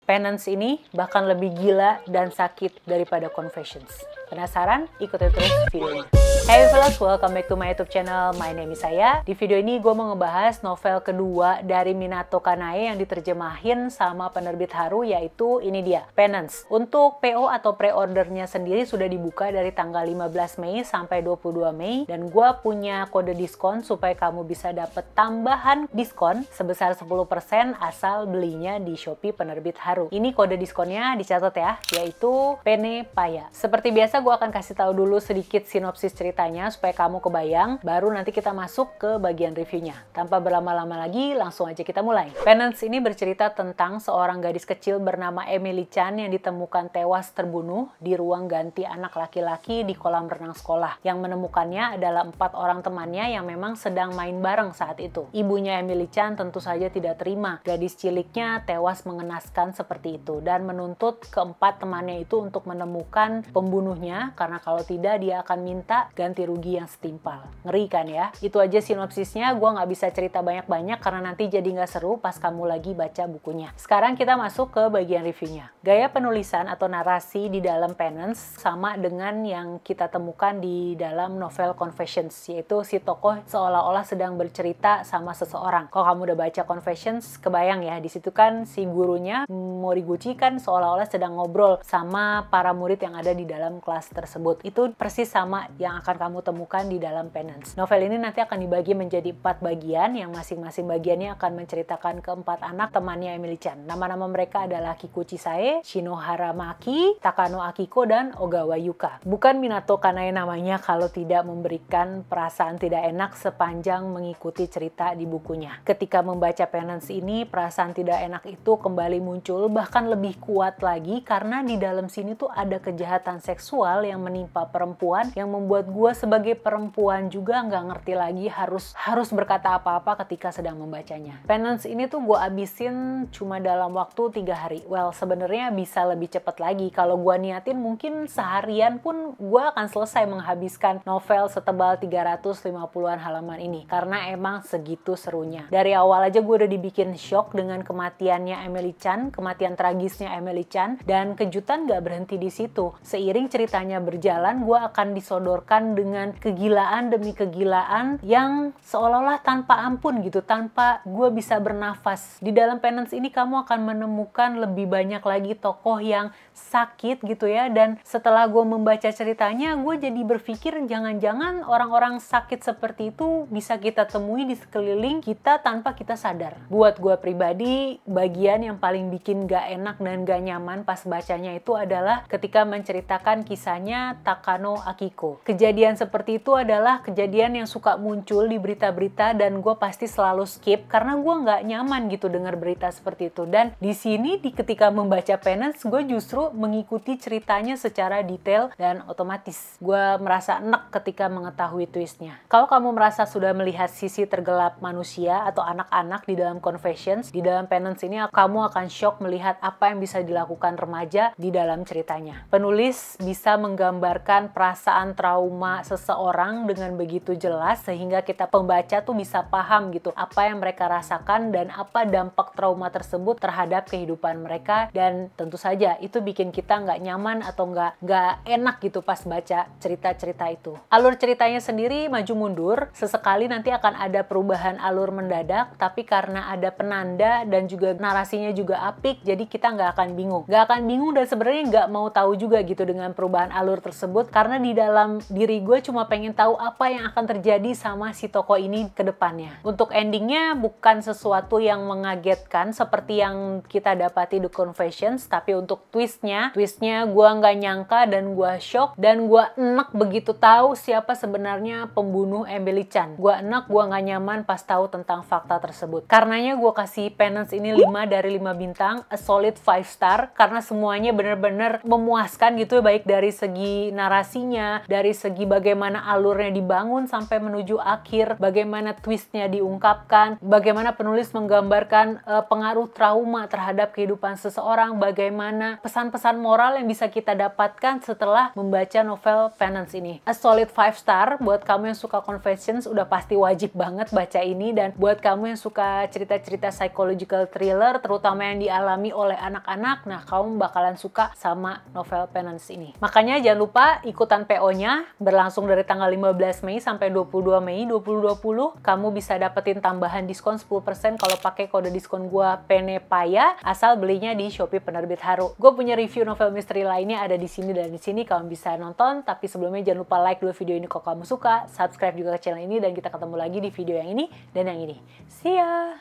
Penance ini bahkan lebih gila dan sakit daripada Confessions. Penasaran? Ikuti terus videonya. Hey fellas, welcome back to my YouTube channel. My name is Saya. Di video ini gue mau ngebahas novel kedua dari Minato Kanae yang diterjemahin sama penerbit Haru, yaitu ini dia, Penance. Untuk PO atau pre-ordernya sendiri sudah dibuka dari tanggal 15 Mei sampai 22 Mei. Dan gue punya kode diskon supaya kamu bisa dapet tambahan diskon sebesar 10% asal belinya di Shopee penerbit Haru. Ini kode diskonnya dicatat ya, yaitu Pene Paya. Seperti biasa gue akan kasih tahu dulu sedikit sinopsis ceritanya supaya kamu kebayang, baru nanti kita masuk ke bagian reviewnya. Tanpa berlama-lama lagi, langsung aja kita mulai. Penance ini bercerita tentang seorang gadis kecil bernama Emily Chan yang ditemukan tewas terbunuh di ruang ganti anak laki-laki di kolam renang sekolah. Yang menemukannya adalah 4 orang temannya yang memang sedang main bareng saat itu. Ibunya Emily Chan tentu saja tidak terima gadis ciliknya tewas mengenaskan seperti itu dan menuntut keempat temannya itu untuk menemukan pembunuhnya, karena kalau tidak dia akan minta ganti rugi yang setimpal. Ngeri kan ya? Itu aja sinopsisnya, gue nggak bisa cerita banyak-banyak karena nanti jadi nggak seru pas kamu lagi baca bukunya. Sekarang kita masuk ke bagian reviewnya. Gaya penulisan atau narasi di dalam Penance sama dengan yang kita temukan di dalam novel Confessions, yaitu si tokoh seolah-olah sedang bercerita sama seseorang. Kalau kamu udah baca Confessions, kebayang ya, di situ kan si gurunya Moriguchi kan seolah-olah sedang ngobrol sama para murid yang ada di dalam kelas tersebut. Itu persis sama yang akan kamu temukan di dalam Penance. Novel ini nanti akan dibagi menjadi 4 bagian yang masing-masing bagiannya akan menceritakan keempat anak temannya Emily Chan. Nama-nama mereka adalah Kikuchi Sae, Shinohara Maki, Takano Akiko, dan Ogawa Yuka. Bukan Minato Kanae namanya kalau tidak memberikan perasaan tidak enak sepanjang mengikuti cerita di bukunya. Ketika membaca Penance ini, perasaan tidak enak itu kembali muncul, bahkan lebih kuat lagi karena di dalam sini tuh ada kejahatan seksual yang menimpa perempuan yang membuat gue sebagai perempuan juga nggak ngerti lagi harus berkata apa-apa ketika sedang membacanya. Penance ini tuh gue abisin cuma dalam waktu 3 hari. Well, sebenarnya bisa lebih cepat lagi. Kalau gue niatin mungkin seharian pun gue akan selesai menghabiskan novel setebal 350-an halaman ini. Karena emang segitu serunya. Dari awal aja gue udah dibikin shock dengan kematiannya Emily Chan, kematian tragisnya Emily Chan, dan kejutan gak berhenti di situ. Seiring ceritanya berjalan, gue akan disodorkan dengan kegilaan demi kegilaan yang seolah-olah tanpa ampun gitu, tanpa gue bisa bernafas. Di dalam Penance ini kamu akan menemukan lebih banyak lagi tokoh yang sakit gitu ya, dan setelah gue membaca ceritanya, gue jadi berpikir jangan-jangan orang-orang sakit seperti itu bisa kita temui di sekeliling kita tanpa kita sadar. Buat gue pribadi, bagian yang paling bikin gak enak dan gak nyaman pas bacanya itu adalah ketika menceritakan kisahnya Takano Akiko. Kejadian seperti itu adalah kejadian yang suka muncul di berita-berita dan gue pasti selalu skip karena gue nggak nyaman gitu dengar berita seperti itu. Dan di sini ketika membaca Penance, gue justru mengikuti ceritanya secara detail dan otomatis. Gue merasa enak ketika mengetahui twistnya. Kalau kamu merasa sudah melihat sisi tergelap manusia atau anak-anak di dalam Confessions, di dalam Penance ini kamu akan shock melihat apa yang bisa dilakukan remaja di dalam ceritanya. Penulis bisa menggambarkan perasaan trauma seseorang dengan begitu jelas sehingga kita pembaca tuh bisa paham gitu apa yang mereka rasakan dan apa dampak trauma tersebut terhadap kehidupan mereka, dan tentu saja itu bikin kita nggak nyaman atau nggak enak gitu pas baca cerita-cerita itu. Alur ceritanya sendiri maju mundur, sesekali nanti akan ada perubahan alur mendadak, tapi karena ada penanda dan juga narasinya juga apik, jadi kita nggak akan bingung. Nggak akan bingung dan sebenarnya nggak mau tahu juga gitu dengan perubahan alur tersebut, karena di dalam diri gue cuma pengen tahu apa yang akan terjadi sama si tokoh ini ke depannya. Untuk endingnya bukan sesuatu yang mengagetkan seperti yang kita dapati di Confessions, tapi untuk twistnya gue nggak nyangka dan gue shock dan gue enak begitu tahu siapa sebenarnya pembunuh Emily Chan. Gue enak, gue nggak nyaman pas tahu tentang fakta tersebut. Karenanya gue kasih Penance ini 5 dari 5 bintang, a solid 5 star, karena semuanya bener-bener memuaskan gitu, baik dari segi narasinya, dari segi lagi bagaimana alurnya dibangun sampai menuju akhir, bagaimana twistnya diungkapkan, bagaimana penulis menggambarkan pengaruh trauma terhadap kehidupan seseorang, bagaimana pesan-pesan moral yang bisa kita dapatkan setelah membaca novel Penance ini. A solid 5 star buat kamu yang suka Confessions, udah pasti wajib banget baca ini. Dan buat kamu yang suka cerita-cerita psychological thriller, terutama yang dialami oleh anak-anak, nah kamu bakalan suka sama novel Penance ini. Makanya jangan lupa ikutan PO-nya, berlangsung dari tanggal 15 Mei sampai 22 Mei 2020. Kamu bisa dapetin tambahan diskon 10% kalau pakai kode diskon gua PENEPAYA, asal belinya di Shopee Penerbit Haru. Gue punya review novel misteri lainnya ada di sini dan di sini kamu bisa nonton. Tapi sebelumnya jangan lupa like dulu video ini kalau kamu suka, subscribe juga ke channel ini, dan kita ketemu lagi di video yang ini dan yang ini. See ya!